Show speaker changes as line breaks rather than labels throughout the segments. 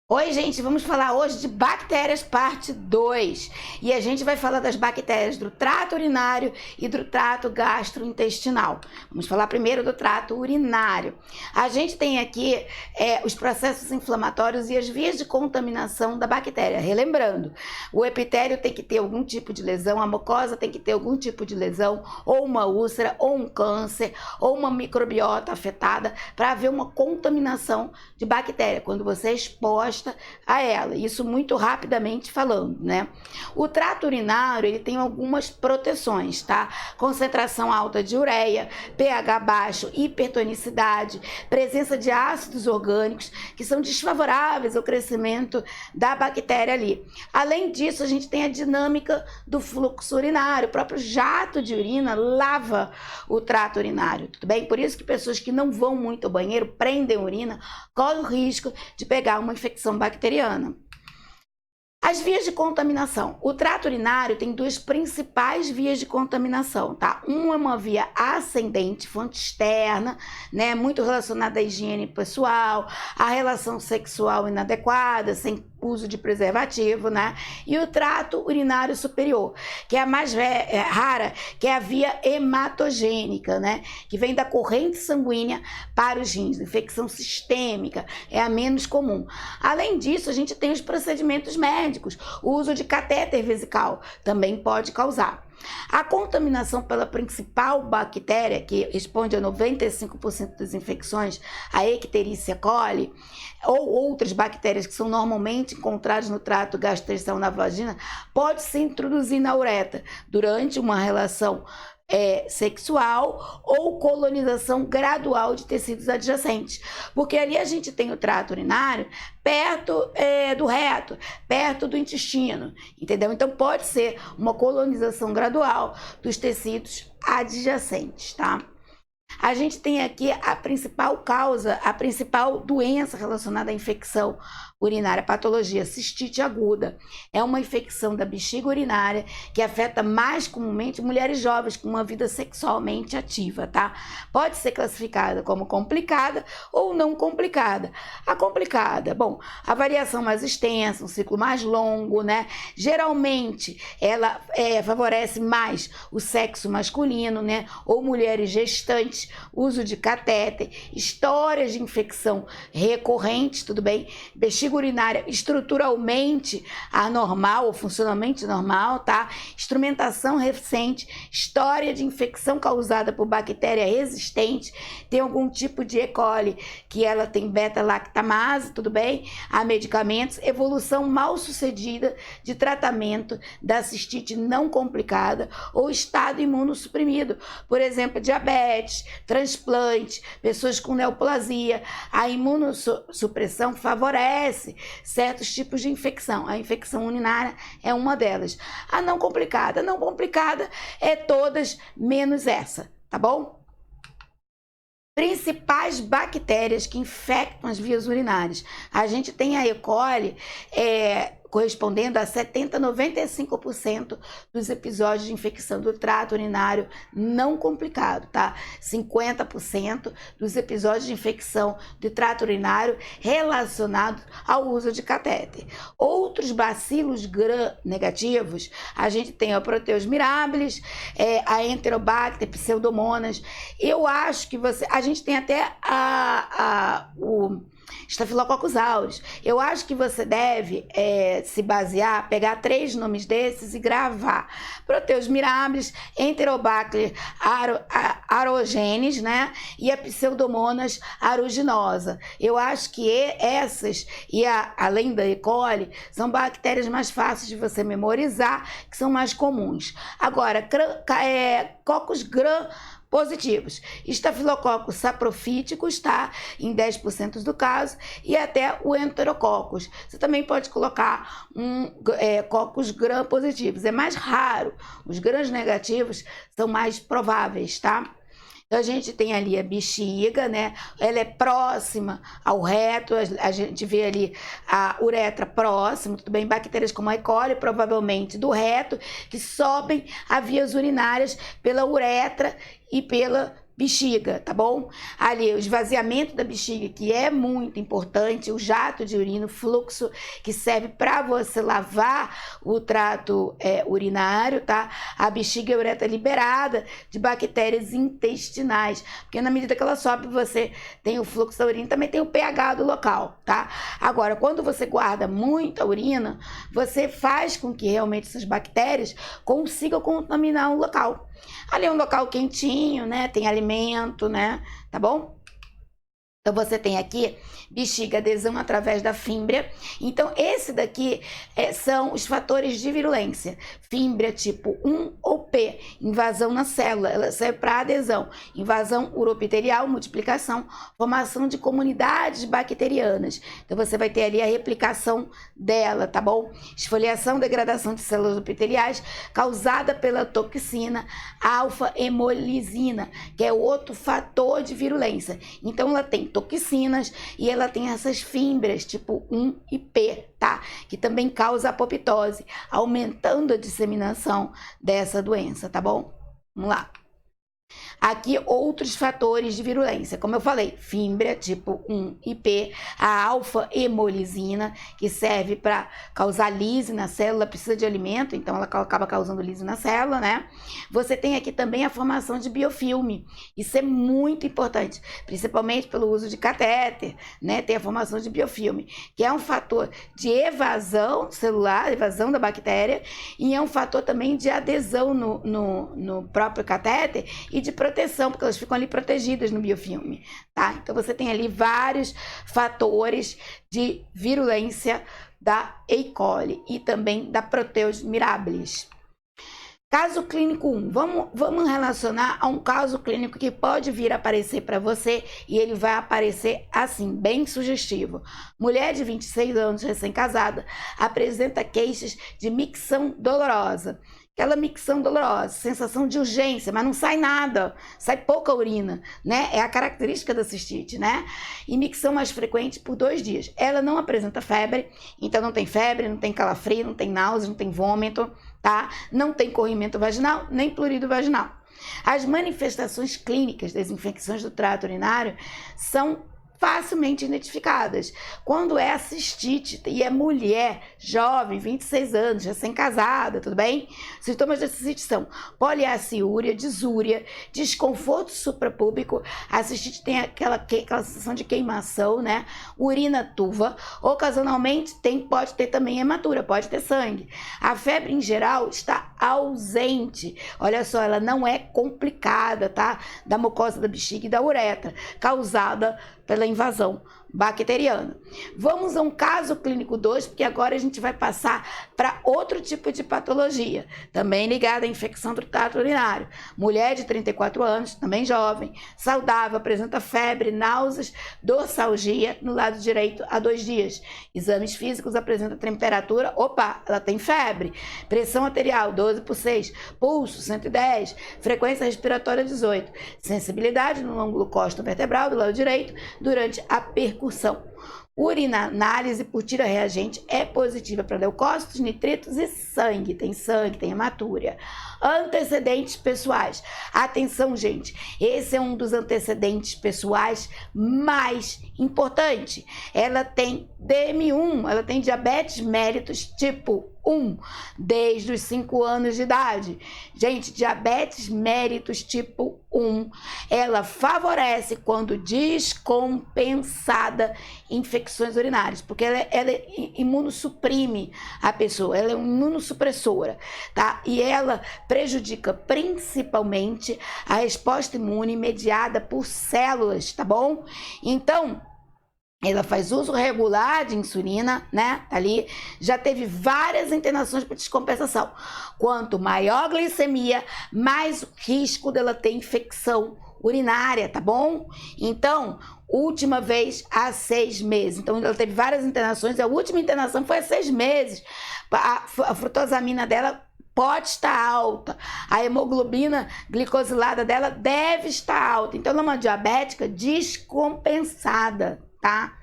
Oi, gente, vamos falar hoje de bactérias parte 2. E a gente vai falar das bactérias do trato urinário e do trato gastrointestinal. Vamos falar primeiro do trato urinário. A gente tem aqui os processos inflamatórios e as vias de contaminação da bactéria. Relembrando, o epitélio tem que ter algum tipo de lesão, a mucosa tem que ter algum tipo de lesão, ou uma úlcera, ou um câncer, ou uma microbiota afetada, para haver uma contaminação de bactéria, quando você é exposta a ela, isso muito rapidamente falando, né? O trato urinário, ele tem algumas proteções, tá? Concentração alta de ureia, pH baixo, hipertonicidade, presença de ácidos orgânicos que são desfavoráveis ao crescimento da bactéria ali. Além disso, a gente tem a dinâmica do fluxo urinário, o próprio jato de urina lava o trato urinário, tudo bem? Por isso que pessoas que não vão muito ao banheiro, prendem urina, correm o risco de pegar uma infecção bacteriana. As vias de contaminação. O trato urinário tem duas principais vias de contaminação, tá? Uma é uma via ascendente, fonte externa, né? Muito relacionada à higiene pessoal, à relação sexual inadequada, sem uso de preservativo, né? E o trato urinário superior, que é a mais rara, que é a via hematogênica, né? Que vem da corrente sanguínea para os rins. Infecção sistêmica é a menos comum. Além disso, a gente tem os procedimentos médicos. O uso de catéter vesical também pode causar. A contaminação pela principal bactéria, que responde a 95% das infecções, a Ectericia coli, ou outras bactérias que são normalmente encontradas no trato gastrointestinal na vagina, pode se introduzir na uretra durante uma relação sexual ou colonização gradual de tecidos adjacentes, porque ali a gente tem o trato urinário perto do reto, perto do intestino, entendeu? Então pode ser uma colonização gradual dos tecidos adjacentes, tá? A gente tem aqui a principal causa, a principal doença relacionada à infecção urinária, patologia, cistite aguda. É uma infecção da bexiga urinária que afeta mais comumente mulheres jovens com uma vida sexualmente ativa, tá? Pode ser classificada como complicada ou não complicada. A complicada, bom, a variação mais extensa, um ciclo mais longo, né? Geralmente, ela favorece mais o sexo masculino, né? Ou mulheres gestantes, uso de catéter, histórias de infecção recorrentes, tudo bem? Bexiga urinária estruturalmente anormal ou funcionalmente normal, tá? Instrumentação recente, história de infecção causada por bactéria resistente, tem algum tipo de E. coli que ela tem beta-lactamase, tudo bem? Há medicamentos, evolução mal sucedida de tratamento da cistite não complicada ou estado imunossuprimido, por exemplo, diabetes, transplante, pessoas com neoplasia. A imunossupressão favorece certos tipos de infecção. A infecção urinária é uma delas. A não complicada é todas menos essa, tá bom? Principais bactérias que infectam as vias urinárias. A gente tem a E. coli, correspondendo a 70 a 95% dos episódios de infecção do trato urinário não complicado, tá? 50% dos episódios de infecção do trato urinário relacionados ao uso de catéter. Outros bacilos gram-negativos, a gente tem a Proteus mirabilis, a Enterobacter, Pseudomonas. Eu acho que a gente tem até o Staphylococcus aureus. Eu acho que você deve se basear, pegar 3 nomes desses e gravar. Proteus mirabilis, Enterobacter aerogenes, né? E a Pseudomonas aeruginosa. Eu acho que essas, além da E. coli, são bactérias mais fáceis de você memorizar, que são mais comuns. Agora, Coccus gram positivos. Estafilococcus saprofíticos, tá? Em 10% do caso, e até o enterococcus. Você também pode colocar coccus gram positivos. É mais raro. Os grãos negativos são mais prováveis, tá? Então, a gente tem ali a bexiga, né? Ela é próxima ao reto, a gente vê ali a uretra próxima, tudo bem? Bactérias como a E. coli, provavelmente do reto, que sobem a vias urinárias pela uretra e pela bexiga, tá bom? Ali, o esvaziamento da bexiga, que é muito importante, o jato de urina, o fluxo, que serve para você lavar o trato urinário, tá? A bexiga e a uretra liberada de bactérias intestinais, porque na medida que ela sobe, você tem o fluxo da urina, também tem o pH do local, tá? Agora, quando você guarda muita urina, você faz com que realmente essas bactérias consigam contaminar o local. Ali é um local quentinho, né? Tem alimento, né? Tá bom? Então, você tem aqui bexiga, adesão através da fímbria. Então, esse daqui são os fatores de virulência. Fímbria tipo 1 ou P, invasão na célula, ela serve para adesão. Invasão uroepitelial, multiplicação, formação de comunidades bacterianas. Então, você vai ter ali a replicação dela, tá bom? Esfoliação, degradação de células epiteliais causada pela toxina alfa-hemolisina, que é outro fator de virulência. Então, ela tem toxinas e ela tem essas fímbrias tipo 1 e P, tá? Que também causa apoptose, aumentando a disseminação dessa doença, tá bom? Vamos lá. Aqui outros fatores de virulência, como eu falei, fímbria tipo 1 e P, a alfa-hemolisina, que serve para causar lise na célula, precisa de alimento, então ela acaba causando lise na célula, né? Você tem aqui também a formação de biofilme, isso é muito importante, principalmente pelo uso de catéter, né? Tem a formação de biofilme, que é um fator de evasão celular, evasão da bactéria, e é um fator também de adesão no próprio catéter e de proteção, porque elas ficam ali protegidas no biofilme, tá? Então, você tem ali vários fatores de virulência da E. coli e também da Proteus mirabilis. Caso clínico 1, vamos relacionar a um caso clínico que pode vir a aparecer para você e ele vai aparecer assim, bem sugestivo. Mulher de 26 anos, recém-casada, apresenta queixas de micção dolorosa. Aquela micção dolorosa, sensação de urgência, mas não sai nada, sai pouca urina, né? É a característica da cistite, né? E micção mais frequente por 2 dias. Ela não apresenta febre, então não tem febre, não tem calafrio, não tem náusea, não tem vômito, tá? Não tem corrimento vaginal, nem prurido vaginal. As manifestações clínicas das infecções do trato urinário são facilmente identificadas. Quando é a cistite e é mulher, jovem, 26 anos, recém-casada, tudo bem? Sintomas da cistite são poliaciúria, disúria, desconforto suprapúbico, a cistite tem aquela sensação de queimação, né? Urina turva, ocasionalmente pode ter também hematura, pode ter sangue. A febre em geral está ausente, olha só, ela não é complicada, tá? Da mucosa da bexiga e da uretra, causada pela invasão bacteriana. Vamos a um caso clínico 2, porque agora a gente vai passar para outro tipo de patologia, também ligada à infecção do trato urinário. Mulher de 34 anos, também jovem, saudável, apresenta febre, náuseas, dorsalgia no lado direito há 2 dias. Exames físicos apresentam temperatura, ela tem febre, pressão arterial 12/6, pulso 110, frequência respiratória 18, sensibilidade no ângulo costo-vertebral do lado direito durante a percussão. Urinanálise por tira reagente é positiva para leucócitos, nitritos e sangue, tem hematúria. Antecedentes pessoais. Atenção, gente, esse é um dos antecedentes pessoais mais importante. Ela tem DM1, ela tem diabetes mellitus tipo 1, desde os 5 anos de idade. Gente, diabetes mellitus tipo 1, ela favorece quando descompensada infecções urinárias, porque ela imunossuprime a pessoa, ela é imunossupressora, tá? E ela prejudica principalmente a resposta imune mediada por células, tá bom? Então, ela faz uso regular de insulina, né? Ali já teve várias internações por descompensação. Quanto maior a glicemia, mais o risco dela ter infecção urinária, tá bom? Então, última vez há 6 meses. Então, ela teve várias internações. A última internação foi há 6 meses. A frutosamina dela pode estar alta, a hemoglobina glicosilada dela deve estar alta. Então, ela é uma diabética descompensada, tá?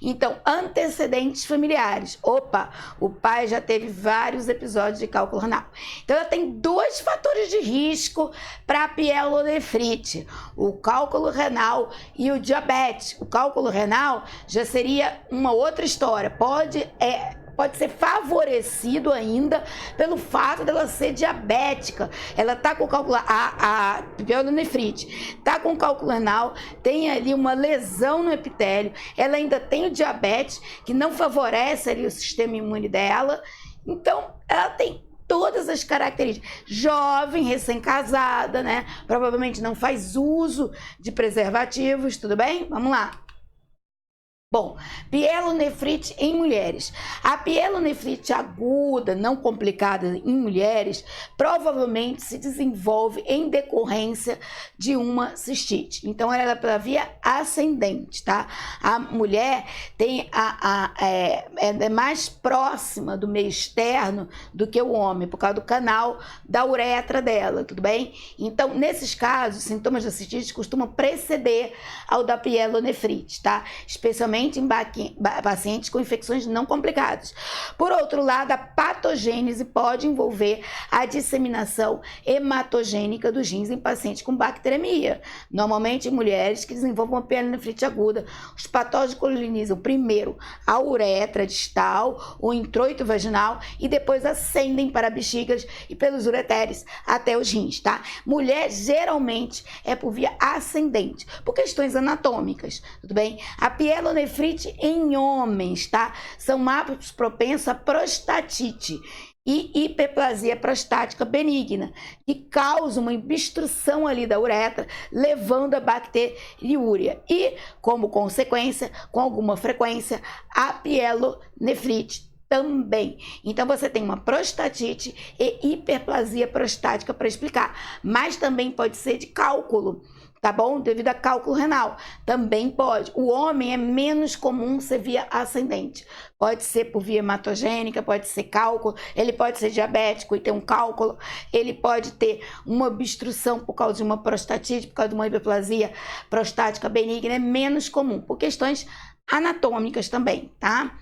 Então, antecedentes familiares. Opa, o pai já teve vários episódios de cálculo renal. Então, ela tem 2 fatores de risco para a pielonefrite: o cálculo renal e o diabetes. O cálculo renal já seria uma outra história. Pode ser favorecido ainda pelo fato dela ser diabética. Ela tá com cálculo, a pielonefrite tá com cálculo renal, tem ali uma lesão no epitélio, ela ainda tem o diabetes, que não favorece ali o sistema imune dela. Então, ela tem todas as características. Jovem, recém-casada, né? Provavelmente não faz uso de preservativos, tudo bem? Vamos lá. Bom, pielonefrite em mulheres. A pielonefrite aguda, não complicada em mulheres, provavelmente se desenvolve em decorrência de uma cistite. Então, ela é pela via ascendente, tá? A mulher tem é mais próxima do meio externo do que o homem, por causa do canal da uretra dela, tudo bem? Então, nesses casos, os sintomas da cistite costumam preceder ao da pielonefrite, tá? Especialmente em pacientes com infecções não complicadas. Por outro lado, a patogênese pode envolver a disseminação hematogênica dos rins em pacientes com bacteremia. Normalmente, em mulheres que desenvolvam uma pielonefrite aguda, os patógenos colonizam primeiro a uretra distal, o introito vaginal, e depois ascendem para bexigas e pelos ureteres até os rins, tá? Mulher geralmente é por via ascendente, por questões anatômicas, tudo bem? A pielonefrite em homens, tá? São mais propensos a prostatite e hiperplasia prostática benigna, que causa uma obstrução ali da uretra, levando a bacteriúria. E, como consequência, com alguma frequência, a pielonefrite também. Então, você tem uma prostatite e hiperplasia prostática para explicar, mas também pode ser de cálculo, tá bom? Devido a cálculo renal, também pode. O homem é menos comum ser via ascendente. Pode ser por via hematogênica, pode ser cálculo, ele pode ser diabético e ter um cálculo, ele pode ter uma obstrução por causa de uma prostatite, por causa de uma hiperplasia prostática benigna, é menos comum, por questões anatômicas também, tá?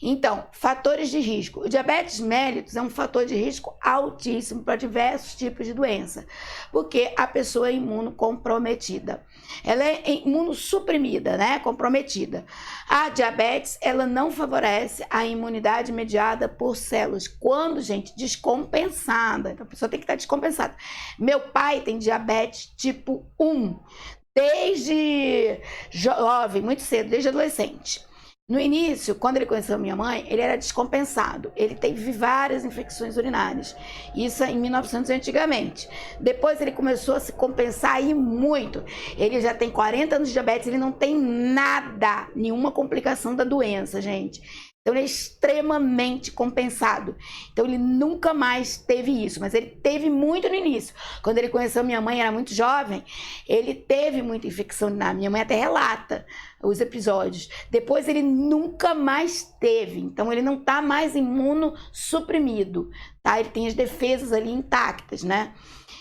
Então, fatores de risco. O diabetes mellitus é um fator de risco altíssimo para diversos tipos de doença, porque a pessoa é imunocomprometida. Ela é imunossuprimida, né? Comprometida. A diabetes, ela não favorece a imunidade mediada por células. Quando, gente, descompensada. Então, a pessoa tem que estar descompensada. Meu pai tem diabetes tipo 1, desde jovem, muito cedo, desde adolescente. No início, quando ele conheceu minha mãe, ele era descompensado. Ele teve várias infecções urinárias. Isso em 1900 antigamente. Depois ele começou a se compensar e muito. Ele já tem 40 anos de diabetes, ele não tem nada, nenhuma complicação da doença, gente. Então, ele é extremamente compensado. Então, ele nunca mais teve isso, mas ele teve muito no início. Quando ele conheceu minha mãe, era muito jovem, ele teve muita infecção urinária. Minha mãe até relata os episódios. Depois, ele nunca mais teve. Então, ele não está mais imunossuprimido, tá? Ele tem as defesas ali intactas, né?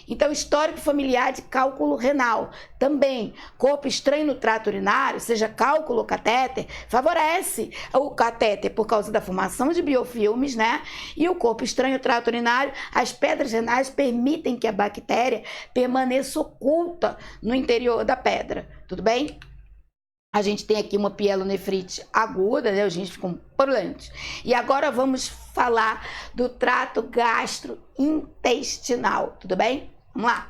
Então, histórico familiar de cálculo renal. Também, corpo estranho no trato urinário, seja cálculo ou catéter, favorece o catéter por causa da formação de biofilmes, né? E o corpo estranho no trato urinário, as pedras renais permitem que a bactéria permaneça oculta no interior da pedra. Tudo bem? A gente tem aqui uma pielonefrite aguda, né? Os rins ficam purulentos. E agora vamos falar do trato gastrointestinal, tudo bem? Vamos lá.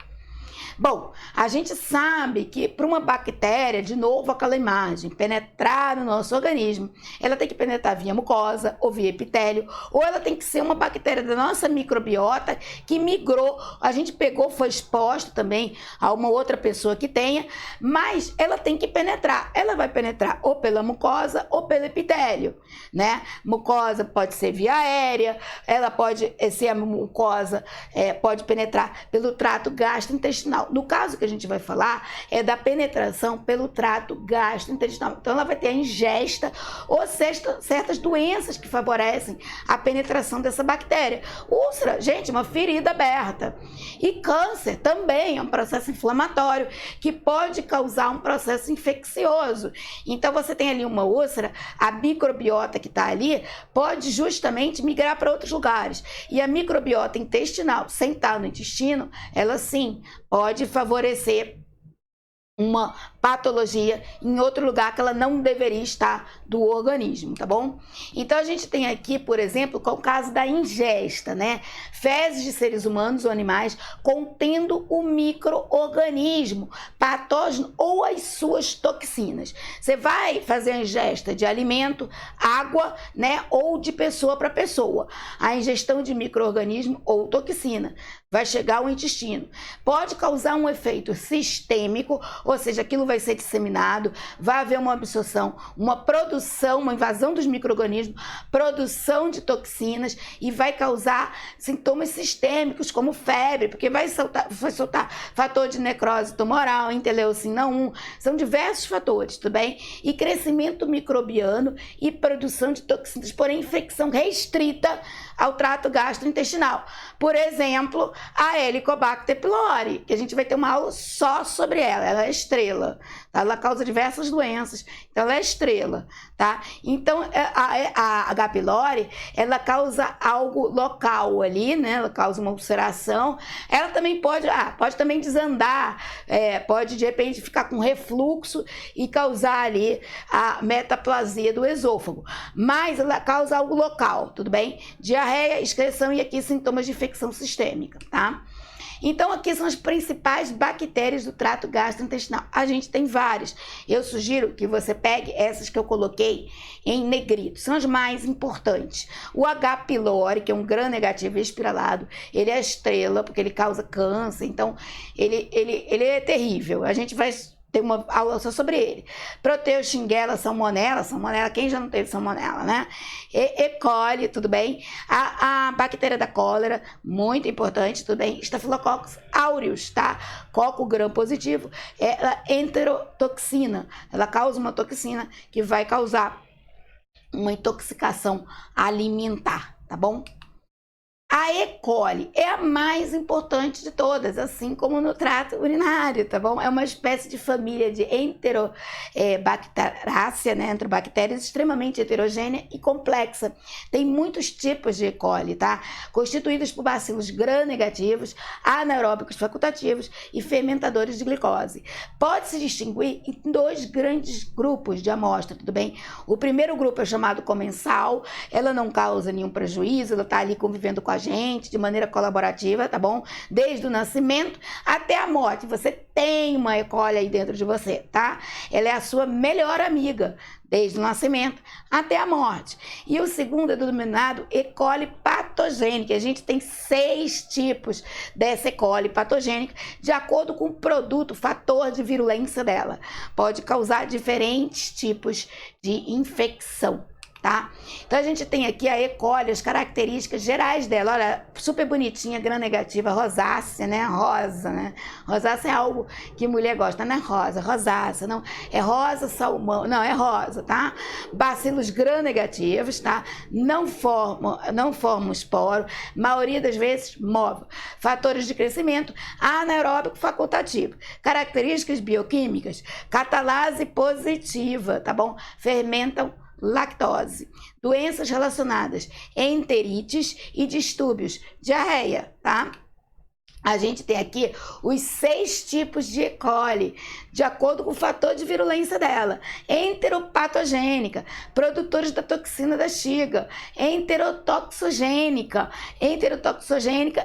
Bom, a gente sabe que para uma bactéria, de novo aquela imagem, penetrar no nosso organismo, ela tem que penetrar via mucosa ou via epitélio, ou ela tem que ser uma bactéria da nossa microbiota que migrou, a gente pegou, foi exposto também a uma outra pessoa que tenha, mas ela tem que penetrar. Ela vai penetrar ou pela mucosa ou pelo epitélio, né? Mucosa pode ser via aérea, ela pode ser a mucosa, pode penetrar pelo trato gastrointestinal, intestinal. No caso que a gente vai falar é da penetração pelo trato gastrointestinal. Então ela vai ter a ingesta ou certas doenças que favorecem a penetração dessa bactéria. Úlcera, gente, uma ferida aberta. E câncer também é um processo inflamatório que pode causar um processo infeccioso. Então você tem ali uma úlcera, a microbiota que está ali pode justamente migrar para outros lugares. E a microbiota intestinal, sem estar no intestino, ela sim pode favorecer uma patologia em outro lugar que ela não deveria estar do organismo, tá bom? Então a gente tem aqui, por exemplo, com o caso da ingesta, né? Fezes de seres humanos ou animais contendo o micro-organismo patógeno ou as suas toxinas. Você vai fazer a ingesta de alimento, água, né? Ou de pessoa para pessoa. A ingestão de micro-organismo ou toxina vai chegar ao intestino. Pode causar um efeito sistêmico, ou seja, aquilo vai ser disseminado, vai haver uma absorção, uma produção, uma invasão dos micro-organismos, produção de toxinas e vai causar sintomas sistêmicos como febre, porque vai soltar fator de necrose tumoral, interleucina 1, são diversos fatores, tudo bem? E crescimento microbiano e produção de toxinas, porém infecção restrita ao trato gastrointestinal. Por exemplo, a Helicobacter pylori, que a gente vai ter uma aula só sobre ela. Ela é estrela, tá? Ela causa diversas doenças, então ela é estrela, tá? Então a H. pylori, ela causa algo local ali, né? Ela causa uma ulceração. Ela também pode também desandar, pode de repente ficar com refluxo e causar ali a metaplasia do esôfago. Mas ela causa algo local, tudo bem? Diarreia, excreção e aqui sintomas de infecção sistêmica, tá? Então aqui são as principais bactérias do trato gastrointestinal. A gente tem várias. Eu sugiro que você pegue essas que eu coloquei em negrito. São as mais importantes. O H. pylori, que é um gram negativo espiralado, ele é estrela porque ele causa câncer. Então ele é terrível. A gente vai ter uma aula só sobre ele. Proteus-Shigella, salmonella, quem já não teve salmonella, né? E coli, tudo bem? A bactéria da cólera, muito importante, tudo bem? Staphylococcus aureus, tá? Coco gram positivo, ela é enterotoxina, ela causa uma toxina que vai causar uma intoxicação alimentar, tá bom? A E. coli é a mais importante de todas, assim como no trato urinário, tá bom? É uma espécie de família de Enterobacterácea, né? Enterobactérias extremamente heterogênea e complexa. Tem muitos tipos de E. coli, tá? Constituídos por bacilos gram-negativos, anaeróbicos facultativos e fermentadores de glicose. Pode se distinguir em dois grandes grupos de amostra, tudo bem? O primeiro grupo é chamado comensal, ela não causa nenhum prejuízo, ela tá ali convivendo com a gente de maneira colaborativa, tá bom? Desde o nascimento até a morte. Você tem uma E. coli aí dentro de você, tá? Ela é a sua melhor amiga, desde o nascimento até a morte. E o segundo é denominado E. coli patogênica. A gente tem 6 tipos dessa E. coli patogênica, de acordo com o produto, fator de virulência dela. Pode causar diferentes tipos de infecção, tá? Então a gente tem aqui a E. coli, as características gerais dela. Olha, super bonitinha, gram negativa, rosácea, né? Rosa, né? Rosácea é algo que mulher gosta, não é rosa, rosácea, não. É rosa, salmão, não, é rosa, tá? Bacilos gram negativos, tá? Não formam esporo, maioria das vezes móvel. Fatores de crescimento, anaeróbico facultativo. Características bioquímicas, catalase positiva, tá bom? Fermentam lactose. Doenças relacionadas, enterites e distúrbios, diarreia, tá? A gente tem aqui os 6 tipos de E. coli, de acordo com o fator de virulência dela. Enteropatogênica, produtores da toxina da Shiga. Enterotoxogênica,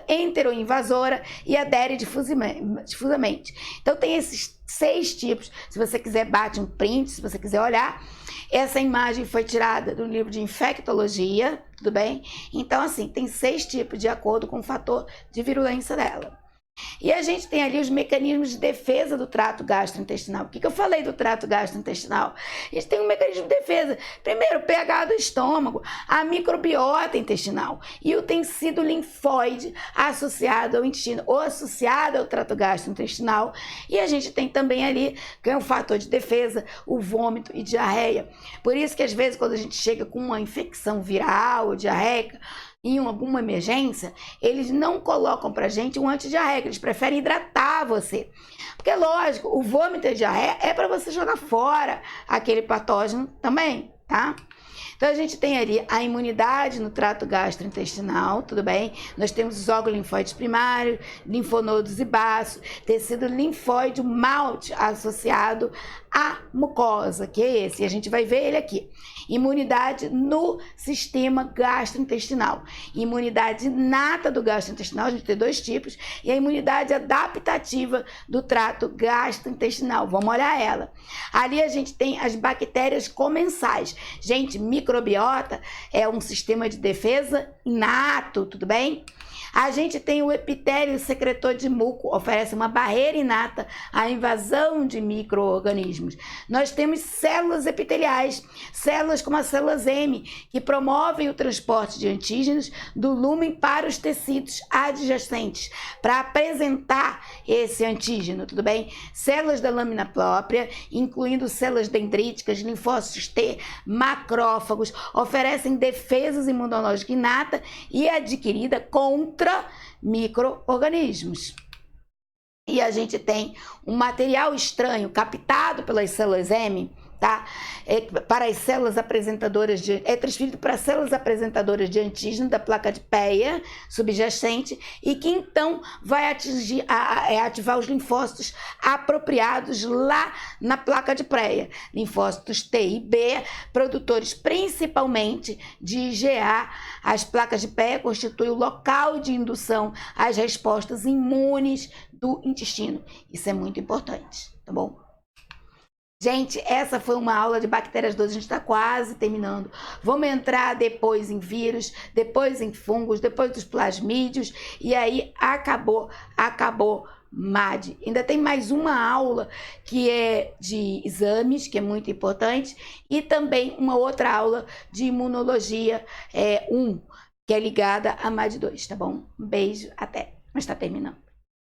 enteroinvasora e adere difusamente. Então tem esses 6 tipos. Se você quiser, bate um print, se você quiser olhar. Essa imagem foi tirada do livro de infectologia, tudo bem? Então, assim, tem 6 tipos de acordo com o fator de virulência dela. E a gente tem ali os mecanismos de defesa do trato gastrointestinal. O que eu falei do trato gastrointestinal? A gente tem um mecanismo de defesa. Primeiro, o pH do estômago, a microbiota intestinal e o tecido linfóide associado ao intestino ou associado ao trato gastrointestinal. E a gente tem também ali, que é um fator de defesa, o vômito e diarreia. Por isso que às vezes quando a gente chega com uma infecção viral ou diarreica, em alguma emergência, eles não colocam pra gente um antidiarreico, eles preferem hidratar você. Porque, lógico, o vômito e a diarreia é para você jogar fora aquele patógeno também, tá? Então, a gente tem ali a imunidade no trato gastrointestinal, tudo bem? Nós temos os órgãos linfóides primários, linfonodos e baços, tecido linfóide, o malte associado à mucosa, que é esse, e a gente vai ver ele aqui. Imunidade no sistema gastrointestinal. Imunidade inata do gastrointestinal, a gente tem dois tipos, e a imunidade adaptativa do trato gastrointestinal. Vamos olhar ela. Ali a gente tem as bactérias comensais. Gente, microbiota é um sistema de defesa inato, tudo bem? A gente tem o epitélio secretor de muco, oferece uma barreira inata à invasão de micro-organismos. Nós temos células epiteliais, células como as células M, que promovem o transporte de antígenos do lúmen para os tecidos adjacentes, para apresentar esse antígeno, tudo bem? Células da lâmina própria, incluindo células dendríticas, linfócitos T, macrófagos, oferecem defesas imunológicas inata e adquirida contra micro-organismos. E a gente tem um material estranho captado pelas células M, tá? Para as células apresentadoras é transferido para as células apresentadoras de antígeno da placa de Peyer subjacente e que então vai ativar os linfócitos apropriados lá na placa de Peyer. Linfócitos T e B, produtores principalmente de IgA. As placas de Peyer constituem o local de indução às respostas imunes do intestino. Isso é muito importante, tá bom? Gente, essa foi uma aula de bactérias 2, a gente está quase terminando. Vamos entrar depois em vírus, depois em fungos, depois dos plasmídios, e aí acabou MAD. Ainda tem mais uma aula que é de exames, que é muito importante, e também uma outra aula de imunologia 1, que é ligada a MAD2, tá bom? Um beijo, até. Mas está terminando.